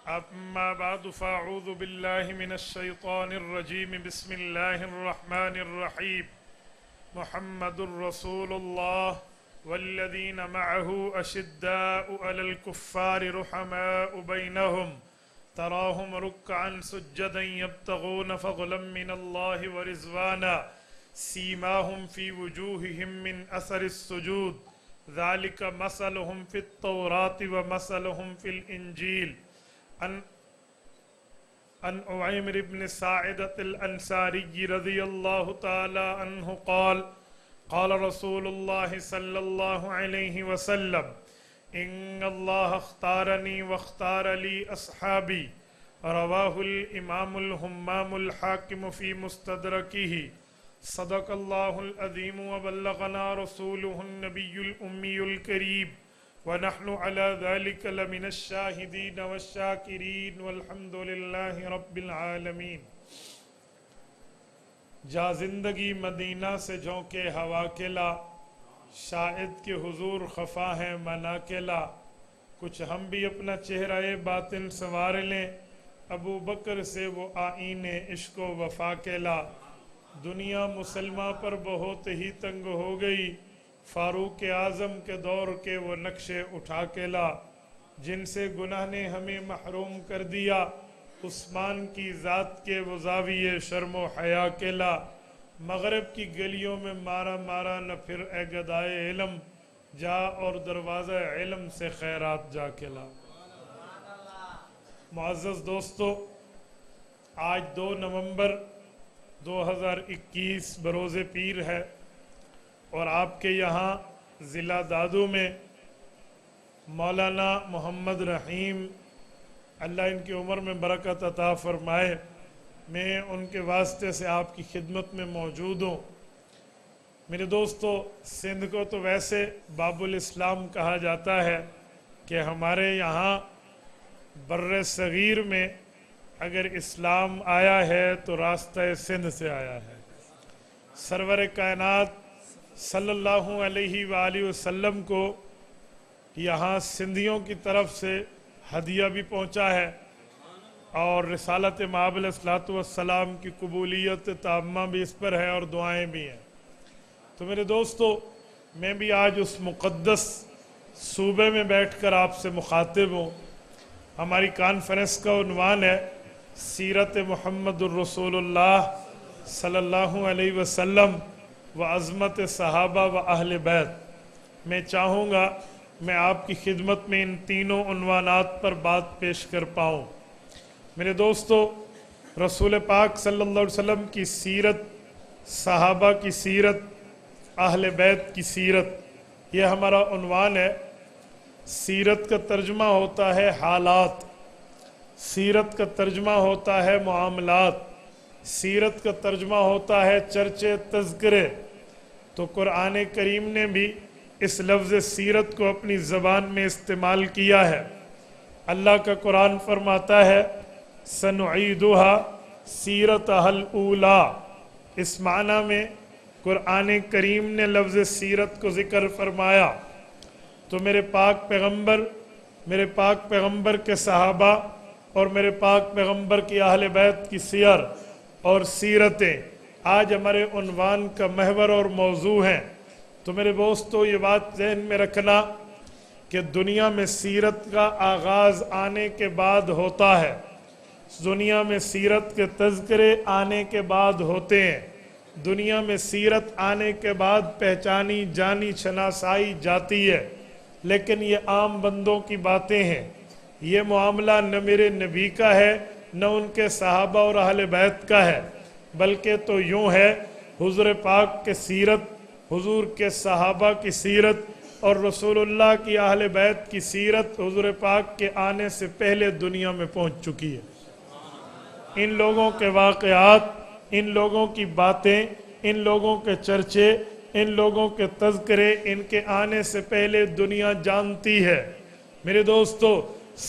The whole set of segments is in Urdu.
أما بعد فأعوذ بالله من الشيطان الرجيم بسم الله الرحمن الرحيم محمد رسول الله والذين معه أشداء على الكفار رحماء بينهم تراهم ركعا سجدا يبتغون فضلا من الله ورضوانا سيماهم في وجوههم من أثر السجود ذلك مثلهم في التوراة ومثلهم في الإنجيل عن عمير بن ساعدة الأنصاري رضي الله تعالى عنه قال قال رسول الله صلى الله عليه وسلم إن الله اختارني واختار لي أصحابي رواه الإمام الهمام الحاكم في مستدركه صدق الله العظيم وبلغنا رسوله النبي الأمي الكريم ونحن على ذلك لمن الشاهدين والشاكرين والحمد لله رب العالمین۔ جا زندگی مدینہ سے جھونکے ہوا کلا شاہد کے حضور خفا ہیں منا کلا کچھ ہم بھی اپنا چہرہ باطن سنوار لیں ابو بکر سے وہ آئین عشق و وفا کلا دنیا مسلمہ پر بہت ہی تنگ ہو گئی فاروق اعظم کے دور کے وہ نقشے اٹھا کے لا جن سے گناہ نے ہمیں محروم کر دیا عثمان کی ذات کے وہ زاویے شرم و حیا کے لا مغرب کی گلیوں میں مارا مارا نہ پھر اے گدائے علم جا اور دروازہ علم سے خیرات جا کے لا۔ معزز دوستو، آج 2 نومبر 2021 بروز پیر ہے اور آپ کے یہاں ضلع دادو میں مولانا محمد رحیم اللہ ان کی عمر میں برکت عطا فرمائے میں ان کے واسطے سے آپ کی خدمت میں موجود ہوں۔ میرے دوستو، سندھ کو تو ویسے باب الاسلام کہا جاتا ہے کہ ہمارے یہاں بر صغیر میں اگر اسلام آیا ہے تو راستہ سندھ سے آیا ہے۔ سرور کائنات صلی اللہ علیہ وآلہ وسلم کو یہاں سندھیوں کی طرف سے ہدیہ بھی پہنچا ہے اور رسالت مآب علیہ السلام کی قبولیت تامہ بھی اس پر ہے اور دعائیں بھی ہیں۔ تو میرے دوستو، میں بھی آج اس مقدس صوبے میں بیٹھ کر آپ سے مخاطب ہوں۔ ہماری کانفرنس کا عنوان ہے سیرت محمد الرسول اللہ صلی اللہ علیہ وسلم و عظمت صحابہ و اہل بیت۔ میں چاہوں گا میں آپ کی خدمت میں ان تینوں عنوانات پر بات پیش کر پاؤں۔ میرے دوستو، رسول پاک صلی اللہ علیہ وسلم کی سیرت، صحابہ کی سیرت، اہل بیت کی سیرت، یہ ہمارا عنوان ہے۔ سیرت کا ترجمہ ہوتا ہے حالات، سیرت کا ترجمہ ہوتا ہے معاملات، سیرت کا ترجمہ ہوتا ہے چرچے تذکرے۔ تو قرآن کریم نے بھی اس لفظ سیرت کو اپنی زبان میں استعمال کیا ہے۔ اللہ کا قرآن فرماتا ہے سَنُعِيدُهَا سِيرَتَهَا الْأُولَى۔ اس معنی میں قرآن کریم نے لفظ سیرت کو ذکر فرمایا تو میرے پاک پیغمبر کے صحابہ اور میرے پاک پیغمبر کی اہل بیت کی سیر اور سیرتیں آج ہمارے عنوان کا محور اور موضوع ہیں۔ تو میرے دوستو، یہ بات ذہن میں رکھنا کہ دنیا میں سیرت کا آغاز آنے کے بعد ہوتا ہے، دنیا میں سیرت کے تذکرے آنے کے بعد ہوتے ہیں، دنیا میں سیرت آنے کے بعد پہچانی جانی شناسائی جاتی ہے، لیکن یہ عام بندوں کی باتیں ہیں۔ یہ معاملہ نہ میرے نبی کا ہے نہ ان کے صحابہ اور اہل بیت کا ہے، بلکہ تو یوں ہے حضور پاک کے سیرت، حضور کے صحابہ کی سیرت اور رسول اللہ کی اہل بیت کی سیرت حضور پاک کے آنے سے پہلے دنیا میں پہنچ چکی ہے۔ ان لوگوں کے واقعات، ان لوگوں کی باتیں، ان لوگوں کے چرچے، ان لوگوں کے تذکرے ان کے آنے سے پہلے دنیا جانتی ہے۔ میرے دوستو،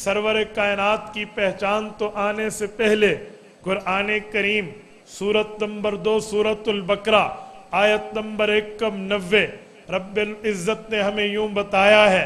سرور کائنات کی پہچان تو آنے سے پہلے قرآن کریم سورت نمبر 2 سورت البقرہ آیت نمبر 190 رب العزت نے ہمیں یوں بتایا ہے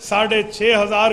6500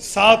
7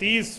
30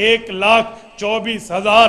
1,24,000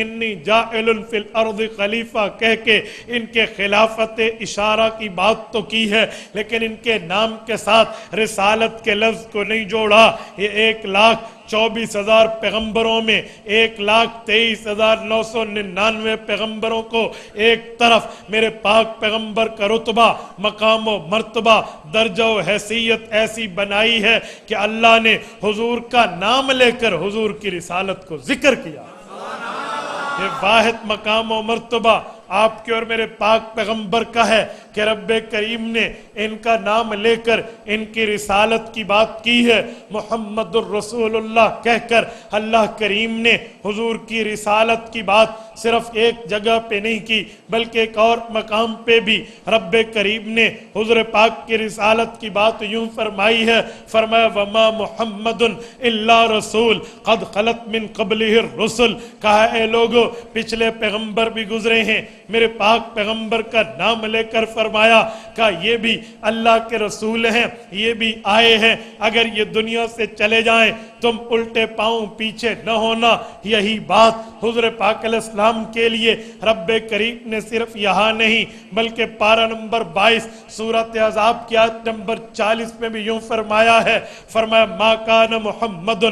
انی جاعل فی الارض خلیفہ کہہ کے ان کے خلافت اشارہ کی بات تو کی ہے، لیکن ان کے نام کے ساتھ رسالت کے لفظ کو نہیں جوڑا۔ یہ 1,24,000 پیغمبروں میں 1,23,999 پیغمبروں کو ایک طرف میرے پاک پیغمبر کا رتبہ، مقام و مرتبہ، درجہ و حیثیت ایسی بنائی ہے کہ اللہ نے حضور کا نام لے کر حضور کی رسالت کو ذکر کیا۔ یہ واحد مقام و مرتبہ آپ کے اور میرے پاک پیغمبر کا ہے کہ رب کریم نے ان کا نام لے کر ان کی رسالت کی بات کی ہے۔ محمد الرسول اللہ کہہ کر اللہ کریم نے حضور کی رسالت کی بات صرف ایک جگہ پہ نہیں کی، بلکہ ایک اور مقام پہ بھی رب کریم نے حضور پاک کی رسالت کی بات یوں فرمائی ہے، فرمایا وما محمد الا رسول قد خلت من قبلہ الرسل۔ کہا اے لوگو پچھلے پیغمبر بھی گزرے ہیں، میرے پاک پیغمبر کا نام لے کر فرمایا کہ یہ بھی اللہ کے رسول ہیں، یہ بھی آئے ہیں، اگر یہ دنیا سے چلے جائیں تم الٹے پاؤں پیچھے نہ ہونا۔ یہی بات حضور پاک علیہ السلام کے لیے رب کریم نے صرف یہاں نہیں بلکہ پارہ نمبر 22 سورۃ احزاب کی آیت نمبر 40 میں بھی یوں فرمایا ہے، فرمایا ما کان محمد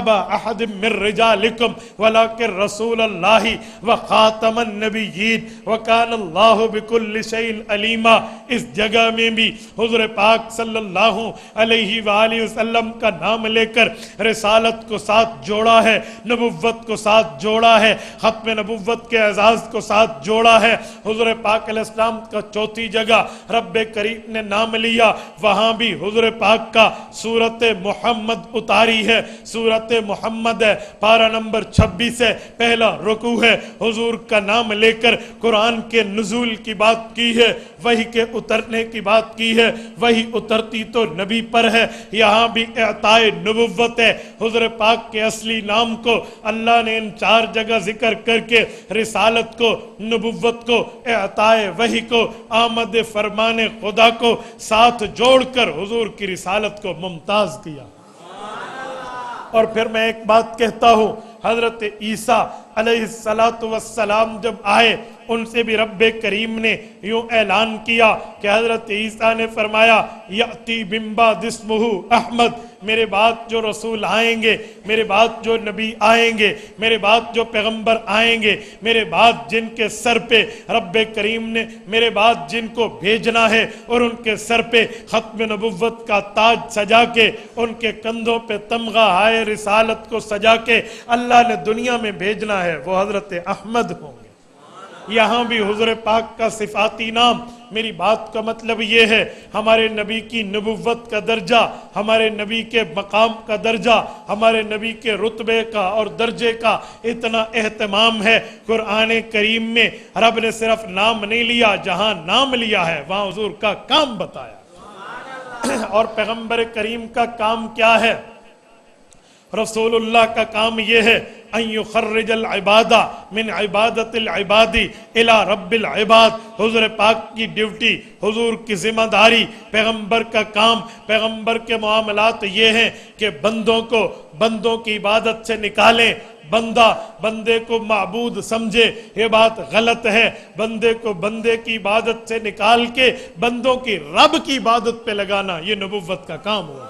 ابا احد من رجالکم ولکن رسول اللہ وخاتم النبیین وکان اللہ بکل شیء علیما۔ اس جگہ میں بھی حضور پاک صلی اللہ علیہ وآلہ وسلم کا نام لے کر رسالت کو ساتھ جوڑا ہے، نبوت کو ساتھ جوڑا ہے، ختم نبوت کے اعزاز کو ساتھ جوڑا ہے۔ حضور پاک علیہ السلام کا چوتھی جگہ رب کریم نے نام لیا، وہاں بھی حضور پاک کا سورۃ محمد اتاری ہے۔ سورۃ محمد ہے، پارہ نمبر 26 ہے، پہلا رکوع ہے، حضور کا نام لے کر قرآن کے نزول کی بات کی ہے، وحی کے اترنے کی بات کی ہے۔ وحی اترتی تو نبی پر ہے، یہاں بھی اعطاء نبوت ہے۔ حضور پاک کے اصلی نام کو اللہ نے ان 4 جگہ ذکر کر کے رسالت کو، نبوت کو، اعطاء وحی کو، آمد فرمان خدا کو ساتھ جوڑ کر حضور کی رسالت کو ممتاز کیا۔ اور پھر میں ایک بات کہتا ہوں، حضرت عیسیٰ علیہ السلام جب آئے ان سے بھی رب کریم نے یوں اعلان کیا کہ حضرت عیسیٰ نے فرمایا یأتی من بعد اسمہ احمد، میرے بعد جو رسول آئیں گے، میرے بعد جو نبی آئیں گے، میرے بعد جو پیغمبر آئیں گے، میرے بعد جن کے سر پہ رب کریم نے میرے بعد جن کو بھیجنا ہے اور ان کے سر پہ ختم نبوت کا تاج سجا کے، ان کے کندھوں پہ تمغہ ہائے رسالت کو سجا کے اللہ نے دنیا میں بھیجنا ہے، وہ حضرت احمد ہوں گے۔ یہاں بھی حضور پاک کا صفاتی نام، میری بات کا مطلب یہ ہے ہمارے نبی کی نبوت کا درجہ، ہمارے نبی کے مقام کا درجہ، ہمارے نبی کے رتبے کا اور درجے کا اتنا اہتمام ہے۔ قرآن کریم میں رب نے صرف نام نہیں لیا، جہاں نام لیا ہے وہاں حضور کا کام بتایا۔ اور پیغمبر کریم کا کام کیا ہے؟ رسول اللہ کا کام یہ ہے ان یخرج العباد من عبادت العباد الى رب العباد۔ حضور پاک کی ڈیوٹی، حضور کی ذمہ داری، پیغمبر کا کام، پیغمبر کے معاملات یہ ہیں کہ بندوں کی عبادت سے نکالیں، بندے کو معبود سمجھے، یہ بات غلط ہے۔ بندے کو بندے کی عبادت سے نکال کے بندوں کی رب کی عبادت پہ لگانا، یہ نبوت کا کام ہوا۔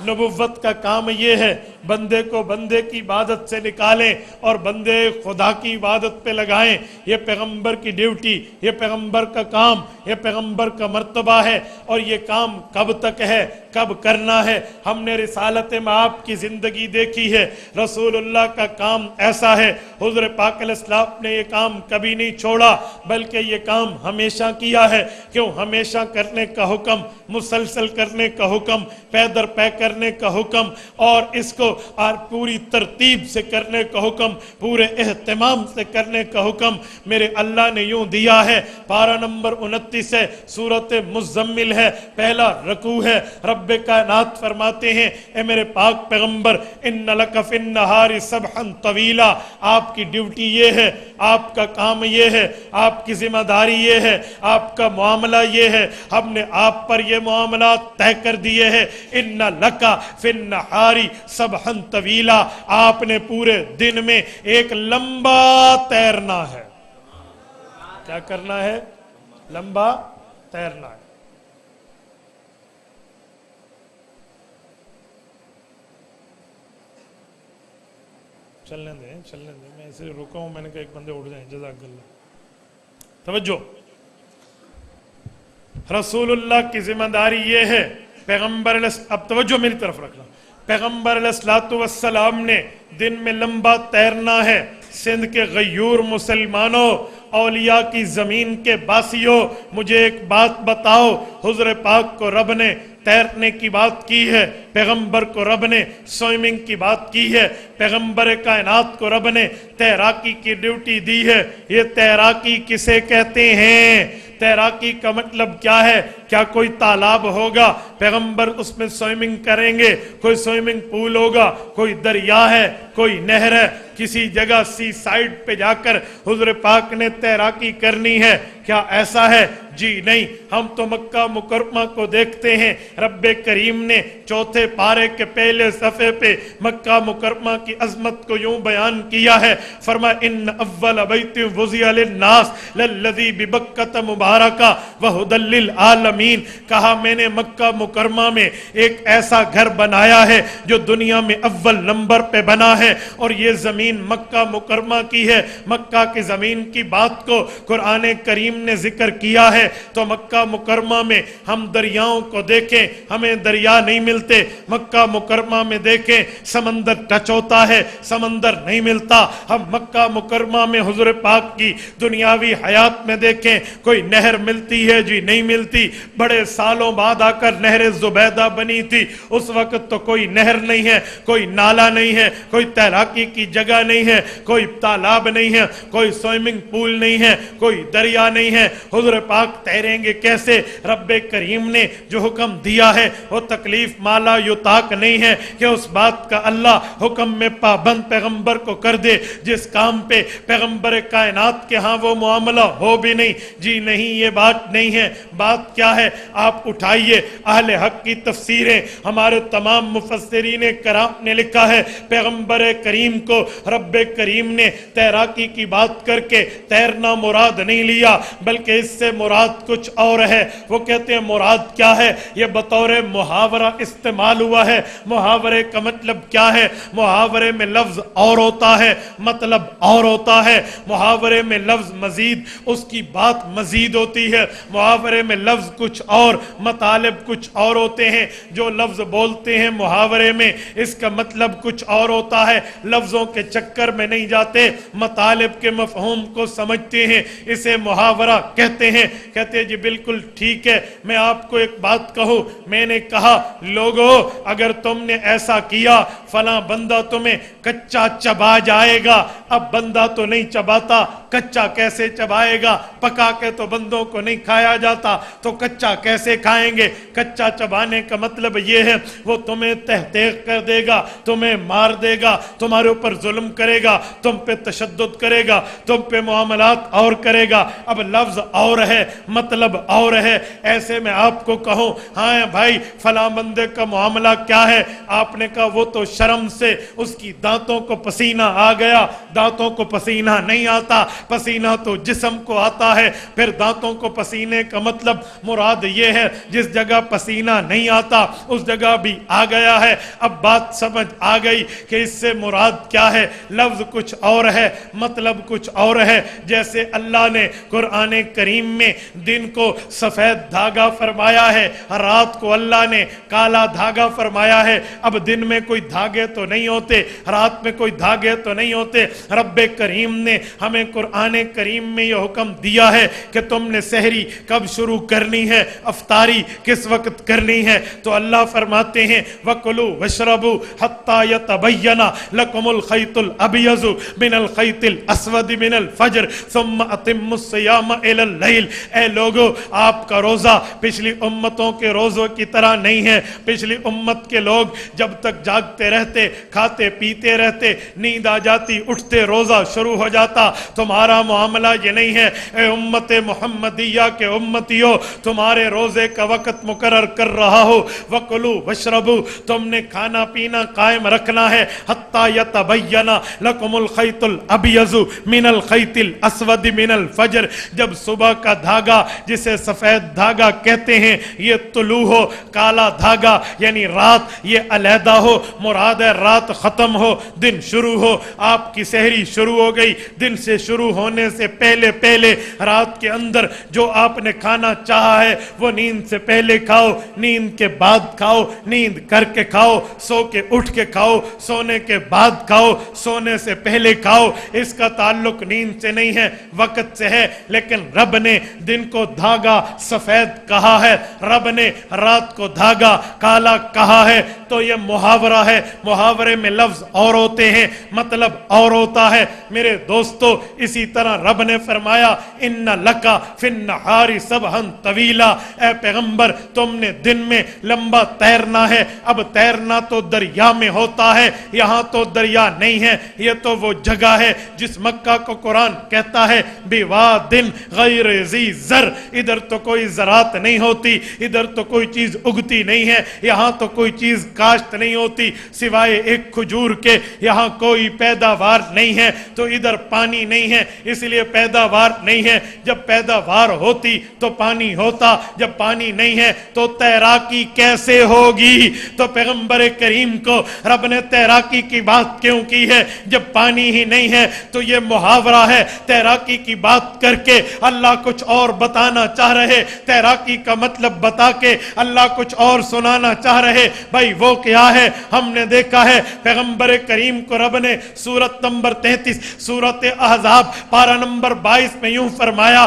نبوت کا کام یہ ہے بندے کو بندے کی عبادت سے نکالیں اور بندے خدا کی عبادت پہ لگائیں۔ یہ پیغمبر کی ڈیوٹی، یہ پیغمبر کا کام، یہ پیغمبر کا مرتبہ ہے۔ اور یہ کام کب تک ہے، کب کرنا ہے؟ ہم نے رسالت میں آپ کی زندگی دیکھی ہے، رسول اللہ کا کام ایسا ہے، حضور پاک علیہ السلام نے یہ کام کبھی نہیں چھوڑا بلکہ یہ کام ہمیشہ کیا ہے۔ کیوں؟ ہمیشہ کرنے کا حکم، مسلسل کرنے کا حکم، پے در پے کرنے کا حکم، اور اس کو پوری ترتیب سے کرنے کا حکم، پورے اہتمام سے کرنے کا حکم میرے اللہ نے یوں دیا ہے۔ پارہ نمبر 29 ہے، سورۃ مزمل ہے، پہلا رکوع ہے۔ رب کائنات فرماتے ہیں اے میرے پاک پیغمبر ان لک فی النہار سبحا طویلا، آپ کی ڈیوٹی یہ ہے، آپ کا کام یہ ہے، آپ کی ذمہ داری یہ ہے، آپ کا معاملہ یہ ہے، ہم نے آپ پر یہ معاملات طے کر دیے ہیں۔ ان لک فی النہار سبحا سبحن طویلا، آپ نے پورے دن میں ایک لمبا تیرنا ہے۔ کیا کرنا ہے؟ لمبا تیرنا ہے۔ چلنے دیں، میں ایسے رکا ہوں، میں نے کہا ایک بندے اٹھ جائیں۔ جزاک اللہ۔ توجہ، رسول اللہ کی ذمہ داری یہ ہے، پیغمبر اب توجہ میری طرف رکھنا، پیغمبر علیہ السلام نے دن میں لمبا تیرنا ہے۔ سندھ کے غیور مسلمانوں، اولیاء کی زمین کے باسیوں، مجھے ایک بات بتاؤ، حضور پاک کو رب نے تیرنے کی بات کی ہے، پیغمبر کو رب نے سوئمنگ کی بات کی ہے، پیغمبر کائنات کو رب نے تیراکی کی ڈیوٹی دی ہے۔ یہ تیراکی کسے کہتے ہیں؟ تیراکی کا مطلب کیا ہے؟ کیا کوئی تالاب ہوگا، پیغمبر اس میں سوئمنگ کریں گے؟ کوئی سوئمنگ پول ہوگا، کوئی دریا ہے، کوئی نہر ہے، کسی جگہ سی سائیڈ پہ جا کر حضور پاک نے تیراکی کرنی ہے؟ کیا ایسا ہے؟ جی نہیں۔ ہم تو مکہ مکرمہ کو دیکھتے ہیں، رب کریم نے چوتھے پارے کے پہلے صفحے پہ مکہ مکرمہ کی عظمت کو یوں بیان کیا ہے، فرمایا ان اول بیت وضع للناس للذی ببکۃ مبارکہ وہدی للعالمین۔ کہا میں نے مکہ مکرمہ میں ایک ایسا گھر بنایا ہے جو دنیا میں اول نمبر پہ بنا ہے، اور یہ زمین مکہ مکرمہ کی ہے۔ مکہ کی زمین کی بات کو قرآن کریم نے ذکر کیا ہے، تو مکہ مکرمہ میں ہم دریاؤں کو دیکھیں، ہمیں دریا نہیں ملتے۔ مکہ مکرمہ میں دیکھیں، سمندر ٹچ ہوتا ہے، سمندر نہیں ملتا۔ ہم مکہ مکرمہ میں حضور پاک کی دنیاوی حیات میں دیکھیں، کوئی نہر ملتی ہے؟ جی نہیں ملتی۔ بڑے سالوں بعد آ کر نہر زبیدہ بنی تھی، اس وقت تو کوئی نہر نہیں ہے، کوئی نالا نہیں ہے، کوئی تیراکی کی جگہ نہیں ہے، کوئی تالاب نہیں ہے، کوئی سوئمنگ پول نہیں ہے، کوئی دریا نہیں ہے۔ حضور پاک تیریں گے کیسے؟ رب کریم نے جو حکم دیا ہے وہ تکلیف مالا یطاق نہیں ہے کہ اس بات کا اللہ حکم میں پابند پیغمبر کو کر دے جس کام پہ پیغمبر کائنات کے ہاں وہ معاملہ ہو بھی نہیں۔ جی نہیں، یہ بات نہیں ہے۔ بات کیا ہے؟ آپ اٹھائیے اہل حق کی تفسیریں، ہمارے تمام مفسرین کرام نے لکھا ہے پیغمبر کریم کو رب کریم نے تیراکی کی بات کر کے تیرنا مراد نہیں لیا، بلکہ اس سے مراد کچھ اور ہے۔ وہ کہتے ہیں مراد کیا ہے؟ یہ بطور محاورہ استعمال ہوا ہے۔ محاورے کا مطلب کیا ہے؟ محاورے میں لفظ اور ہوتا ہے، مطلب اور ہوتا ہے۔ محاورے میں لفظ مزید، اس کی بات مزید ہوتی ہے۔ محاورے میں لفظ کچھ اور، مطالب کچھ اور ہوتے ہیں۔ جو لفظ بولتے ہیں محاورے میں، اس کا مطلب کچھ اور ہوتا ہے۔ لفظوں کے چکر میں نہیں جاتے، مطالب کے مفہوم کو سمجھتے ہیں، اسے محاورہ کہتے ہیں۔ کہتے ہیں جی بالکل ٹھیک ہے، میں آپ کو ایک بات کہوں، میں نے کہا لوگو اگر تم نے ایسا کیا فلاں بندہ تمہیں کچا چبا جائے گا۔ اب بندہ تو نہیں چباتا، کچا کیسے چبائے گا؟ پکا کے تو بندوں کو نہیں کھایا جاتا، تو کچا کیسے کھائیں گے؟ کچا چبانے کا مطلب یہ ہے وہ تمہیں تحقیق کر دے گا، تمہیں مار دے گا، تمہارے اوپر ظلم کرے گا، تم پہ تشدد کرے گا، تم پہ معاملات اور کرے گا۔ اب لفظ اور ہے، مطلب اور ہے۔ ایسے میں آپ کو کہوں ہاں بھائی فلاں بندے کا معاملہ کیا ہے؟ آپ نے کہا وہ تو شرم سے اس کی دانتوں کو پسینہ آ گیا۔ دانتوں کو پسینہ نہیں آتا، پسینہ تو جسم کو آتا ہے۔ پھر دانتوں کو پسینے کا مطلب مراد یہ ہے جس جگہ پسینہ نہیں آتا اس جگہ بھی آ گیا ہے۔ اب بات سمجھ آ گئی کہ اس سے مراد کیا ہے؟ لفظ کچھ اور ہے، مطلب کچھ اور ہے۔ جیسے اللہ نے قرآن کریم میں دن کو سفید دھاگا فرمایا ہے، رات کو اللہ نے کالا دھاگا فرمایا ہے۔ اب دن میں کوئی دھاگے تو نہیں ہوتے، رات میں کوئی دھاگے تو نہیں ہوتے۔ رب کریم نے ہمیں قرآن کریم میں یہ حکم دیا ہے کہ تم نے سحری کب شروع کرنی ہے، افطاری کس وقت کرنی ہے؟ تو اللہ فرماتے ہیں وَكُلُوا وَاشْرَبُوا حَتَّى يَتَبَيَّنَ لَكُمُ الْخَيْطُ الابیض من الخیط الاسود من الفجر ثم اتموا الصیام الی اللیل. اے لوگو آپ کا روزہ پچھلی امتوں کے روزوں کی طرح نہیں ہے. پچھلی امت کے لوگ جب تک جاگتے رہتے، کھاتے پیتے رہتے، نیند آ جاتی، اٹھتے روزہ شروع ہو جاتا. تمہارا معاملہ یہ نہیں ہے. اے امت محمدیہ کے امتیوں، تمہارے روزے کا وقت مقرر کر رہا ہو. وَكُلُوا وَاشْرَبُوا، تم نے کھانا پینا قائم رکھنا ہے. حَتَّى يَتَبَيَّنَ لَكُمُ الْخَيْطُ الْأَبْيَضُ مِنَ الْخَيْطِ الْأَسْوَدِ مِنَ الْفَجْرِ. جب صبح کا دھاگا جسے سفید دھاگا کہتے ہیں یہ طلوع ہو، کالا دھاگا یعنی رات یہ علیحدہ ہو. مراد ہے رات ختم ہو، دن شروع ہو. آپ کی سحری شروع ہو گئی. دن سے شروع ہونے سے پہلے پہلے رات کے اندر جو آپ نے کھانا چاہا ہے وہ نیند سے پہلے کھاؤ، نیند کے بعد کھاؤ، نیند کر کے کھاؤ، سو کے اٹھ کے کھاؤ، سونے کے بعد کھاؤ، سونے سے پہلے کھاؤ. اس کا تعلق نیند سے نہیں ہے، وقت سے ہے. لیکن رب نے دن کو دھاگا سفید کہا ہے، رب نے رات کو دھاگا کالا کہا ہے. تو یہ محاورہ ہے. محاورے میں لفظ اور ہوتے ہیں، مطلب اور ہوتا ہے. میرے دوستو اسی طرح رب نے فرمایا ان لکا فی النہار سبحا طویلا. اے پیغمبر تم نے دن میں لمبا تیرنا ہے. اب تیرنا تو دریا میں ہوتا ہے، یہاں تو دریا نہیں ہے. یہ تو وہ جگہ ہے جس مکہ کو قرآن کہتا ہے بوادن غیر ذی زر. ادھر تو کوئی زراعت نہیں ہوتی، ادھر تو کوئی چیز اگتی نہیں ہے، یہاں تو کوئی چیز کاشت نہیں ہوتی سوائے ایک کھجور کے. یہاں کوئی پیداوار نہیں ہے. تو ادھر پانی نہیں ہے اس لیے پیداوار نہیں ہے. جب پیداوار ہوتی تو پانی ہوتا، جب پانی نہیں ہے تو تیراکی کیسے ہوگی؟ تو پیغمبر کریم کو رب نے تیراکی کی بات کیوں کی ہے جب پانی ہی نہیں ہے؟ تو یہ محاورہ ہے. تیراکی کی بات کر کے اللہ کچھ اور بتانا چاہ رہے، تیراکی کا مطلب بتا کے اللہ کچھ اور سنانا چاہ رہے. بھائی وہ کیا ہے؟ ہم نے دیکھا ہے پیغمبر کریم کو رب نے سورت نمبر 33 سورت احزاب پارہ نمبر 22 میں یوں فرمایا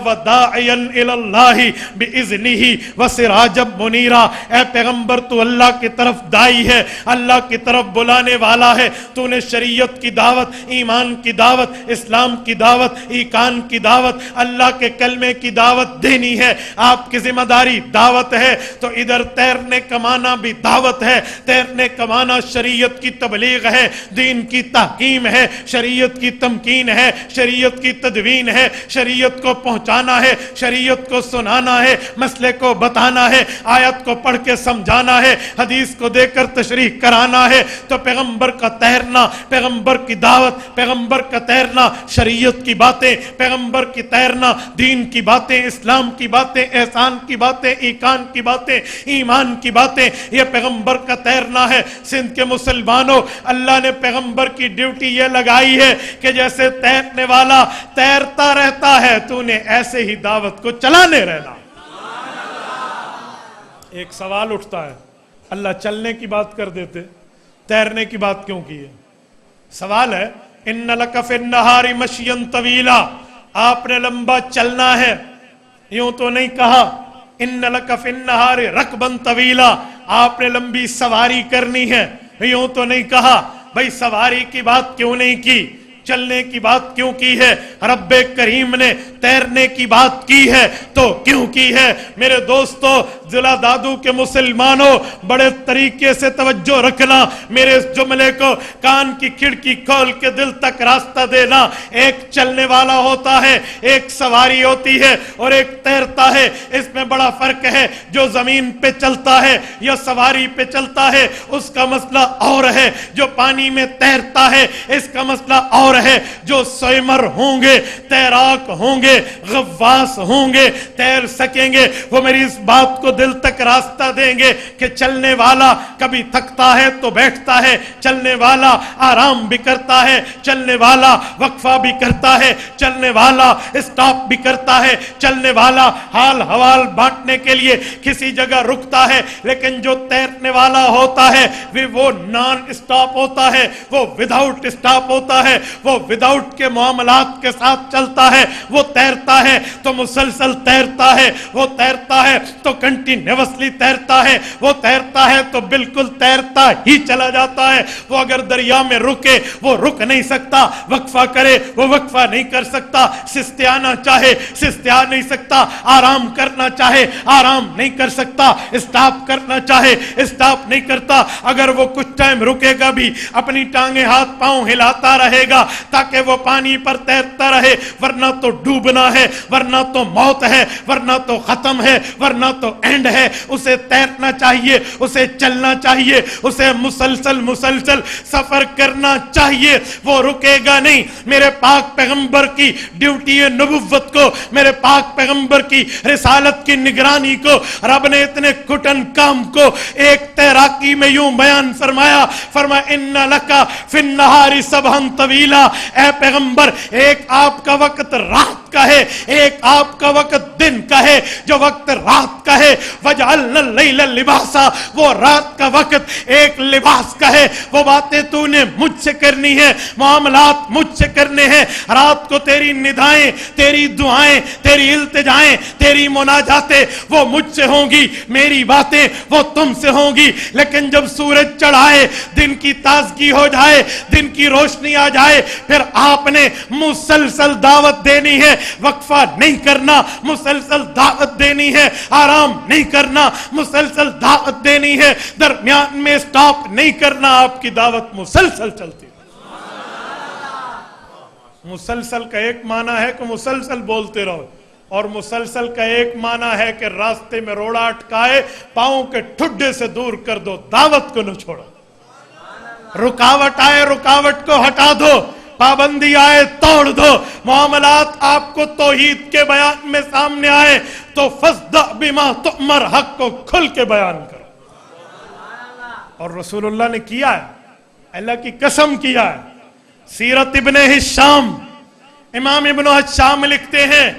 وَدَاعِيًا إِلَى اللَّهِ بِإِذْنِهِ وَسِرَاجًا مُنِيرًا. اے پیغمبر تو اللہ کی طرف دائی ہے، اللہ کی طرف بلانے والا ہے. تو نے شریعت کی دعوت، ایمان کی دعوت، اسلام کی دعوت، ایقان کی دعوت، اللہ کے کلمے کی دعوت دینی ہے. آپ کی ذمہ داری دعوت ہے. تو ادھر تیرنے کا معنی بھی دعوت ہے. تیرنے کا معنی شریعت کی تبلیغ ہے، دین کی تحکیم ہے، شریعت کی تمکین ہے، شریعت کی تدوین ہے، شریعت کو پہنچانا ہے، شریعت کو سنانا ہے، مسئلے کو بتانا ہے، آیت کو پڑھ کے سمجھانا ہے، حدیث کو دے کر تشریح کرانا ہے. تو پیغمبر کا تیرنا، پیغمبر کی دعوت، پیغمبر کا تیرنا شریعت کی باتیں، پیغمبر کی تیرنا دین کی باتیں، اسلام کی باتیں، احسان کی باتیں، ایقان کی باتیں، ایمان کی باتیں، یہ پیغمبر کا تیرنا ہے. سندھ کے مسلمانوں، اللہ نے پیغمبر کی ڈیوٹی یہ لگائی ہے کہ جیسے تیرنے والا تیرتا رہتا ہے تو نے ایسے ہی دعوت کو چلانے رہنا. ایک سوال اٹھتا ہے، اللہ چلنے کی بات کر دیتے، تیرنے کی بات کیوں کی ہے؟ سوال ہے ان لک فی النہار مشیا طویلا. آپ نے لمبا چلنا ہے، یوں تو نہیں کہا ان لک فی النہار رکبا طویلا. آپ نے لمبی سواری کرنی ہے، یوں تو نہیں کہا. بھئی سواری کی بات کیوں نہیں کی؟ چلنے کی بات کیوں کی ہے؟ رب کریم نے تیرنے کی بات کی ہے تو کیوں کی ہے؟ میرے دوستو، ضلع دادو کے مسلمانوں، بڑے طریقے سے توجہ رکھنا. میرے اس جملے کو کان کی کھڑکی کھول کے دل تک راستہ دینا. ایک چلنے والا ہوتا ہے، ایک سواری ہوتی ہے اور ایک تیرتا ہے. اس میں بڑا فرق ہے. جو زمین پہ چلتا ہے یا سواری پہ چلتا ہے اس کا مسئلہ اور ہے. جو پانی میں تیرتا ہے اس کا مسئلہ اور ہے. جو سوئمر ہوں گے، تیراک ہوں گے، غواص ہوں گے، تیر سکیں گے، وہ میری اس بات کو دل تک راستہ دیں گے کہ چلنے والا کبھی تھکتا ہے تو بیٹھتا ہے، چلنے والا آرام بھی کرتا ہے، چلنے والا وقفہ بھی کرتا ہے، چلنے والا اسٹاپ بھی کرتا ہے، چلنے والا حال حوال بانٹنے کے لیے کسی جگہ رکتا ہے. لیکن جو تیرنے والا ہوتا ہے وہ نان اسٹاپ ہوتا ہے، وہ وداؤٹ اسٹاپ ہوتا ہے، وہ وداؤٹ کے معاملات کے ساتھ چلتا ہے، وہ تیرتا ہے تو مسلسل تیرتا ہے، وہ تیرتا ہے تو کنٹینیوسلی تیرتا ہے، وہ تیرتا ہے تو بالکل تیرتا ہی چلا جاتا ہے۔ وہ اگر دریا میں رکے وہ رک نہیں سکتا، وقفہ کرے وہ وقفہ نہیں کر سکتا، سستیانا چاہے سستیا نہیں سکتا، آرام کرنا چاہے آرام نہیں کر سکتا، اسٹاپ کرنا چاہے اسٹاپ نہیں کرتا۔ اگر وہ کچھ ٹائم رکے گا بھی اپنی ٹانگیں ہاتھ پاؤں ہلاتا رہے گا تاکہ وہ پانی پر تیرتا رہے، ورنہ تو ڈوبنا ہے، ورنہ تو موت ہے، ورنہ تو ختم ہے، ورنہ تو اینڈ ہے۔ اسے تیرنا چاہیے، اسے چلنا چاہیے، اسے مسلسل سفر کرنا چاہیے، وہ رکے گا نہیں۔ میرے پاک پیغمبر کی ڈیوٹی نبوت کو، میرے پاک پیغمبر کی رسالت کی نگرانی کو رب نے اتنے کٹن کام کو ایک تیراکی میں یوں بیان فرمایا ان لکا فی النہار سبحن طویلا، اے پیغمبر ایک آپ کا وقت رات کا ہے، ایک آپ کا وقت دن کا ہے۔ جو وقت رات کا ہے وجعلنا اللیل لباسا، وہ رات کا وقت ایک لباس کا ہے۔ وہ باتیں تو نے مجھ سے کرنی ہے، معاملات مجھ سے کرنے ہیں۔ رات کو تیری ندائیں، تیری دعائیں، تیری التجائیں، تیری مناجاتیں وہ مجھ سے ہوں گی، میری باتیں وہ تم سے ہوں گی۔ لیکن جب سورج چڑھائے، دن کی تازگی ہو جائے، دن کی روشنی آ جائے، پھر آپ نے مسلسل دعوت دینی ہے، وقفہ نہیں کرنا، مسلسل دعوت دینی ہے، آرام نہیں کرنا، مسلسل دعوت دینی ہے، درمیان میں سٹاپ نہیں کرنا۔ آپ کی دعوت مسلسل چلتی ہے۔ مسلسل کا ایک معنی ہے کہ مسلسل بولتے رہو، اور مسلسل کا ایک معنی ہے کہ راستے میں روڑا اٹکائے پاؤں کے ٹھڈے سے دور کر دو، دعوت کو نہ چھوڑو۔ رکاوٹ آئے رکاوٹ کو ہٹا دو، پابندی آئے توڑ دو۔ معاملات آپ کو توحید کے بیان میں سامنے آئے تو فَاصْدَعْ بِمَا تُؤْمَرْ، حق کو کھل کے بیان کرو۔ اور رسول اللہ نے کیا ہے، اللہ کی قسم کیا ہے۔ سیرت ابن ہشام، امام ابن ہشام لکھتے ہیں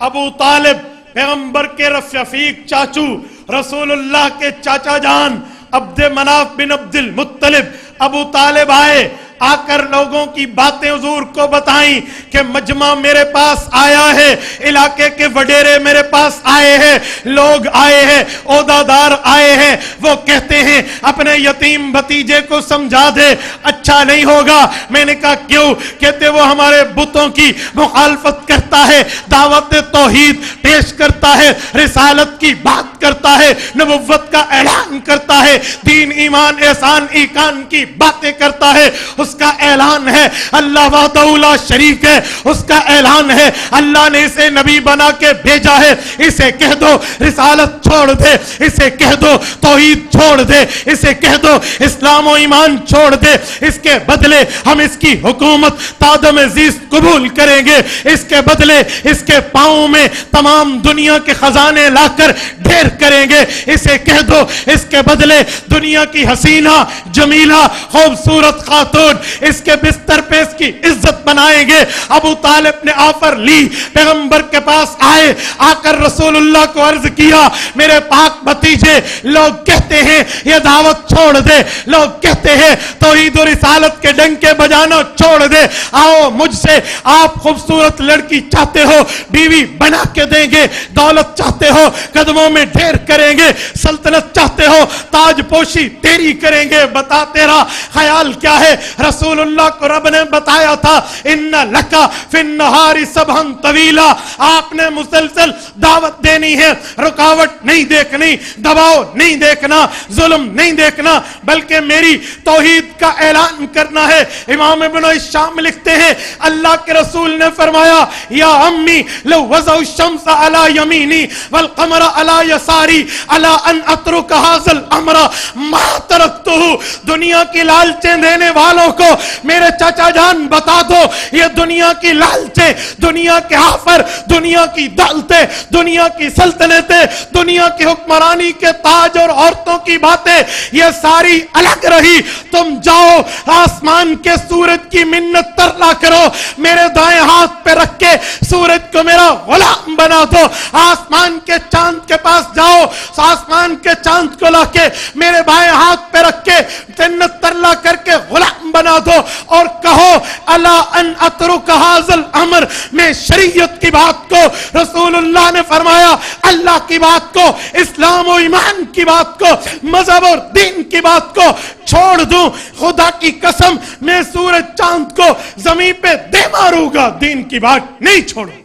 ابو طالب پیغمبر کے رفیق چاچو، رسول اللہ کے چاچا جان عبد مناف بن عبد المطلب، ابو طالب آئے، آ کر لوگوں کی باتیں حضور کو بتائیں کہ مجمع میرے پاس آیا ہے، علاقے کے وڈیرے میرے پاس آئے ہیں، لوگ آئے ہیں، عہدیدار آئے ہیں، وہ کہتے ہیں اپنے یتیم بھتیجے کو سمجھا دے، اچھا نہیں ہوگا۔ میں نے کہا کیوں؟ کہتے وہ ہمارے بتوں کی مخالفت کرتا ہے، دعوت توحید پیش کرتا ہے، رسالت کی بات کرتا ہے، نبوت کا اعلان کرتا ہے، دین ایمان احسان ایقان کی باتیں کرتا ہے۔ اس کا اعلان ہے اللہ وحدہ لا شریک ہے، اس کا اعلان ہے اللہ نے اسے نبی بنا کے بھیجا ہے۔ اسے کہہ دو رسالت چھوڑ دے، اسے کہہ دو توحید چھوڑ دے، اسے کہہ دو اسلام و ایمان چھوڑ دے، اس کے بدلے ہم اس کی حکومت تادم عزیز قبول کریں گے، اس کے بدلے اس کے پاؤں میں تمام دنیا کے خزانے لا کر ڈھیر کریں گے۔ اسے کہہ دو اس کے بدلے دنیا کی حسینہ جمیلہ خوبصورت خاتون اس کے بستر پہ اس کی عزت بنائیں گے۔ ابو طالب نے آفر لی، پیغمبر کے پاس آئے، آ کر رسول اللہ کو عرض کیا میرے پاک بھتیجے لوگ کہتے ہیں یہ دعوت چھوڑ دے، لوگ کہتے ہیں توحید و رسالت کے ڈنکے بجانا چھوڑ دے، آؤ مجھ سے، آپ خوبصورت لڑکی چاہتے ہو بیوی بنا کے دیں گے، دولت چاہتے ہو قدموں میں ڈھیر کریں گے، سلطنت چاہتے ہو تاج پوشی تیری کریں گے، بتا تیرا خیال کیا ہے؟ رسول اللہ کو رب نے بتایا تھا ان لکا فی النہار سبحن طویلا، آپ نے مسلسل دعوت دینی ہے، رکاوٹ نہیں دیکھنی، دباؤ نہیں دیکھنا، ظلم نہیں دیکھنا، بلکہ میری توحید کا اعلان کرنا ہے۔ امام ابن ہشام لکھتے ہیں اللہ کے رسول نے فرمایا یا امی لو وضع الشمس علی یمینی والقمر علی یساری علی ان اترک ھذا الامر ما ترکتہ، دنیا کی لالچیں دینے والوں کو میرے چاچا جان بتا دو یہ دنیا کی لالچیں، دنیا کے آفر، دنیا کی دولتیں، دنیا کی سلطنتیں، دنیا کی حکمرانی کے تاج اور عورتوں کی باتیں یہ ساری الگ رہی۔ تم جاؤ آسمان کے سورج کی منت ترلا کرو، میرے دائیں ہاتھ پہ رکھ کے سورج کو میرا غلام بنا دو، آسمان کے چاند کے پاس جاؤ، آسمان کے چاند کو لا کے میرے بائیں ہاتھ پہ رکھ کے منت ترلا کر کے غلام بنا دو، اور کہو الا ان اترک ھذا الامر امر میں شریعت کی بات کو رسول اللہ نے فرمایا اللہ کی بات کو اسلام و ایمان کی بات کو مذہب اور دین کی بات کو چھوڑ دوں خدا کی قسم میں سورج چاند کو زمین پہ دے ماروں گا دین کی بات نہیں چھوڑوں.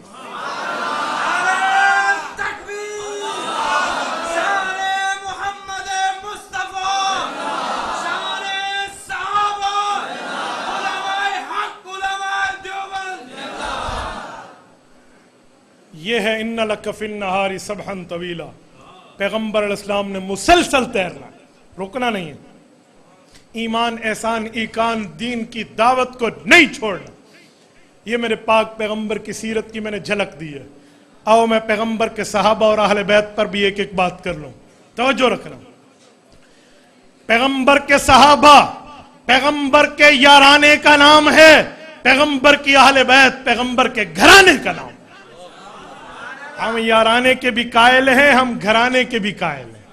یہ ہے ان لک فی النہار سبحا طویلا. پیغمبر علیہ السلام نے مسلسل تیرنا رکنا نہیں ہے. ایمان احسان ایقان دین کی دعوت کو نہیں چھوڑنا. یہ میرے پاک پیغمبر کی سیرت کی میں نے جھلک دی ہے. آؤ میں پیغمبر کے صحابہ اور اہل بیت پر بھی ایک ایک بات کر لوں. توجہ رکھنا. پیغمبر کے صحابہ پیغمبر کے یارانے کا نام ہے. پیغمبر کی اہل بیت پیغمبر کے گھرانے کا نام. ہم یارانے کے بھی قائل ہیں ہم گھرانے کے بھی قائل ہیں.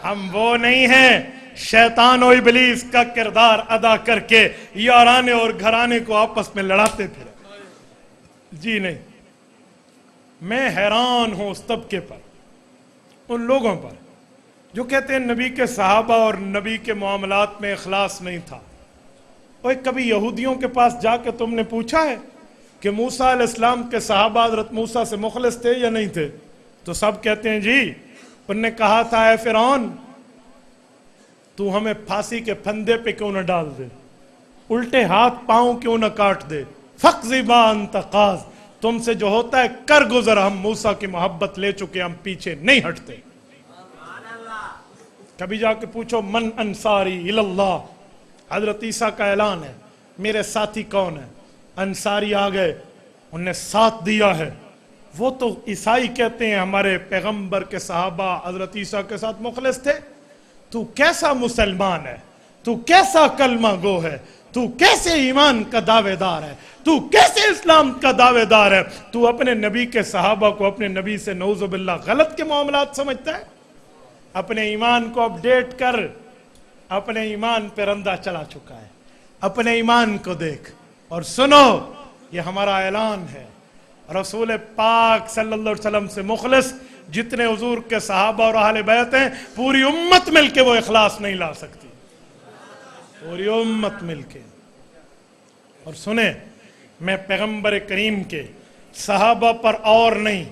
ہم وہ نہیں ہیں شیطان و ابلیس کا کردار ادا کر کے یارانے اور گھرانے کو آپس میں لڑاتے پھرے. جی نہیں. میں حیران ہوں اس طبقے پر, ان لوگوں پر جو کہتے ہیں نبی کے صحابہ اور نبی کے معاملات میں اخلاص نہیں تھا. اوہ کبھی یہودیوں کے پاس جا کے تم نے پوچھا ہے کہ موسیٰ علیہ السلام کے صحابہ حضرت موسیٰ سے مخلص تھے یا نہیں تھے؟ تو سب کہتے ہیں جی. انہوں نے کہا تھا اے فرعون تو ہمیں پھانسی کے پھندے پہ کیوں نہ ڈال دے, الٹے ہاتھ پاؤں کیوں نہ کاٹ دے, فقض ما انت قاض, تم سے جو ہوتا ہے کر گزر, ہم موسیٰ کی محبت لے چکے, ہم پیچھے نہیں ہٹتے. کبھی جا کے پوچھو من انصاری اللہ, حضرت عیسیٰ کا اعلان ہے میرے ساتھی کون ہے؟ انصاری آ گئے, انہوں نے ساتھ دیا ہے. وہ تو عیسائی کہتے ہیں ہمارے پیغمبر کے صحابہ حضرت عیسیٰ کے ساتھ مخلص تھے. تو کیسا مسلمان ہے, تو کیسا کلمہ گو ہے, تو کیسے ایمان کا دعوے دار ہے, تو کیسے اسلام کا دعوے دار ہے؟ تو اپنے نبی کے صحابہ کو اپنے نبی سے نعوذ باللہ غلط کے معاملات سمجھتا ہے. اپنے ایمان کو اپڈیٹ کر, اپنے ایمان پہ رندہ چلا چکا ہے. اپنے ایمان کو دیکھ اور سنو, یہ ہمارا اعلان ہے. رسول پاک صلی اللہ علیہ وسلم سے مخلص جتنے حضور کے صحابہ اور اہل بیت ہیں, پوری امت مل کے وہ اخلاص نہیں لا سکتی, پوری امت مل کے. اور سنیں, میں پیغمبر کریم کے صحابہ پر اور نہیں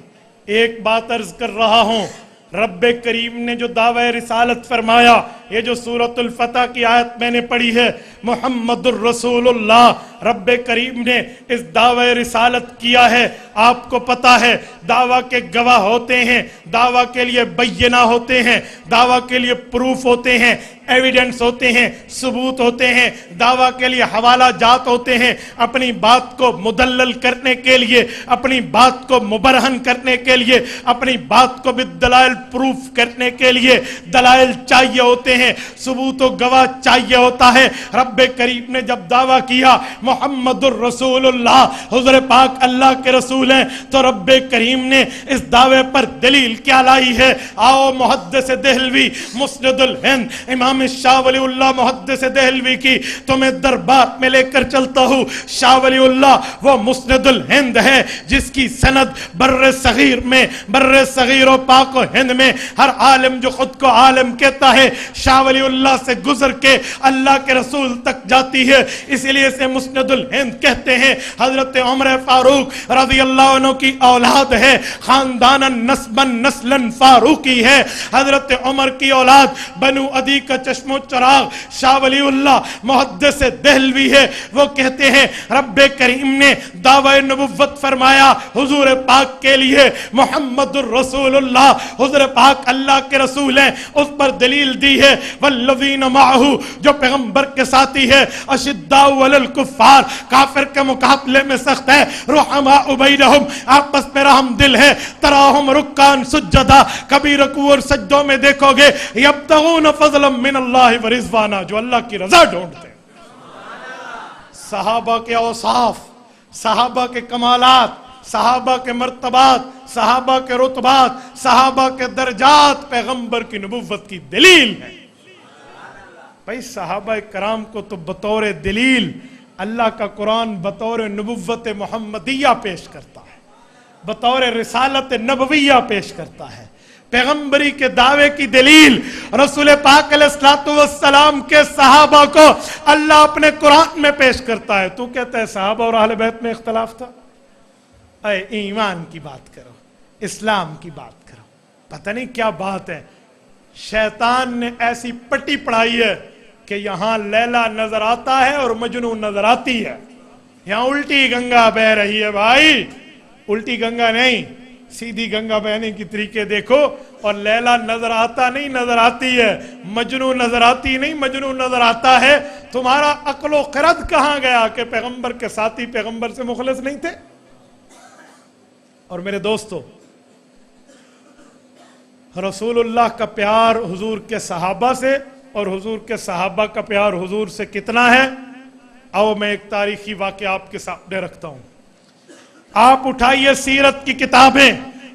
ایک بات عرض کر رہا ہوں. رب کریم نے جو دعوی رسالت فرمایا, یہ جو سورۃ الفتح کی آیت میں نے پڑھی ہے, محمد الرسول اللہ, رب کریم نے اس دعوی رسالت کیا ہے. آپ کو پتا ہے دعویٰ کے گواہ ہوتے ہیں, دعویٰ کے لیے بینہ ہوتے ہیں, دعویٰ کے لیے پروف ہوتے ہیں, ایویڈنس ہوتے ہیں, ثبوت ہوتے ہیں, دعویٰ کے لیے حوالہ جات ہوتے ہیں. اپنی بات کو مدلل کرنے کے لیے, اپنی بات کو مبرہن کرنے کے لیے, اپنی بات کو بالدلائل پروف کرنے کے لیے دلائل چاہیے ہوتے ہیں, ثبوت و گواہ چاہیے ہوتا ہے. رب کریم نے جب دعویٰ کیا محمد الرسول اللہ, حضور پاک اللہ کے رسول ہیں, تو رب کریم نے اس دعوے پر دلیل کیا لائی ہے؟ آؤ محدث دہلوی مسند الہند امام شاہ ولی اللہ محدث دہلوی کی تمہیں دربار میں لے کر چلتا ہوں. شاہ ولی اللہ وہ مسند الہند ہے جس کی سند بر صغیر میں, بر صغیر و پاک و ہند میں ہر عالم جو خود کو عالم کہتا ہے شاہ ولی اللہ سے گزر کے اللہ کے رسول تک جاتی ہے. اسی لیے اسے مسند الہند کہتے ہیں. حضرت عمر فاروق رضی اللہ عنہ کی اولاد ہے, خاندان نسبن نسلن فاروقی ہے. حضرت عمر کی اولاد بنو عدی کا چشم و چراغ شاہ ولی اللہ محدث دہلوی ہے. وہ کہتے ہیں رب کریم نے دعوی نبوت فرمایا حضور پاک کے لیے, محمد الرسول اللہ حضور پاک اللہ کے رسول ہیں, اس پر دلیل دی ہے والذین معہ جو پیغمبر کے ساتھی ہے, اشداء علی الکفار کافر کے مقابلے میں سخت ہے, رحماء بینہم آپس میں رحم دل ہے, تراہم رکان سجدہ کبھی رکوع اور سجدوں میں دیکھو گے, یبتغون فضلا من اللہ ورضوانا جو اللہ کی رضا ڈھونڈتے ہیں. صحابہ کے اوصاف, صحابہ کے کمالات, صحابہ کے مرتبات, صحابہ کے رتبات, صحابہ کے درجات پیغمبر کی نبوت کی دلیل ہے. بھائی صحابہ کرام کو تو بطور دلیل اللہ کا قرآن بطور نبوت محمدیہ پیش کرتا ہے، بطور رسالت نبویہ پیش کرتا ہے، پیغمبری کے دعوے کی دلیل رسول پاک علیہ الصلوۃ والسلام کے صحابہ کو اللہ اپنے قرآن میں پیش کرتا ہے۔ تو کہتا ہے صحابہ اور اہل بیت میں اختلاف تھا؟ اے ایمان کی بات کرو، اسلام کی بات کرو، پتہ نہیں کیا بات ہے۔ شیطان نے ایسی پٹی پڑھائی ہے کہ یہاں لیلا نظر آتا ہے اور مجنو نظر آتی ہے، یہاں الٹی گنگا بہ رہی ہے بھائی، الٹی گنگا نہیں، سیدھی گنگا بہنے کی طریقے دیکھو، اور لیلا نظر آتا نہیں نظر آتی ہے، مجنو نظر آتی نہیں مجنو نظر آتا ہے۔ تمہارا عقل و خرد کہاں گیا کہ پیغمبر کے ساتھی پیغمبر سے مخلص نہیں تھے؟ اور میرے دوستو، رسول اللہ کا پیار حضور کے صحابہ سے اور حضور کے صحابہ کا پیار حضور سے کتنا ہے؟ آؤ میں ایک تاریخی واقعہ آپ کے سامنے رکھتا ہوں۔ آپ اٹھائیے سیرت کی کتابیں،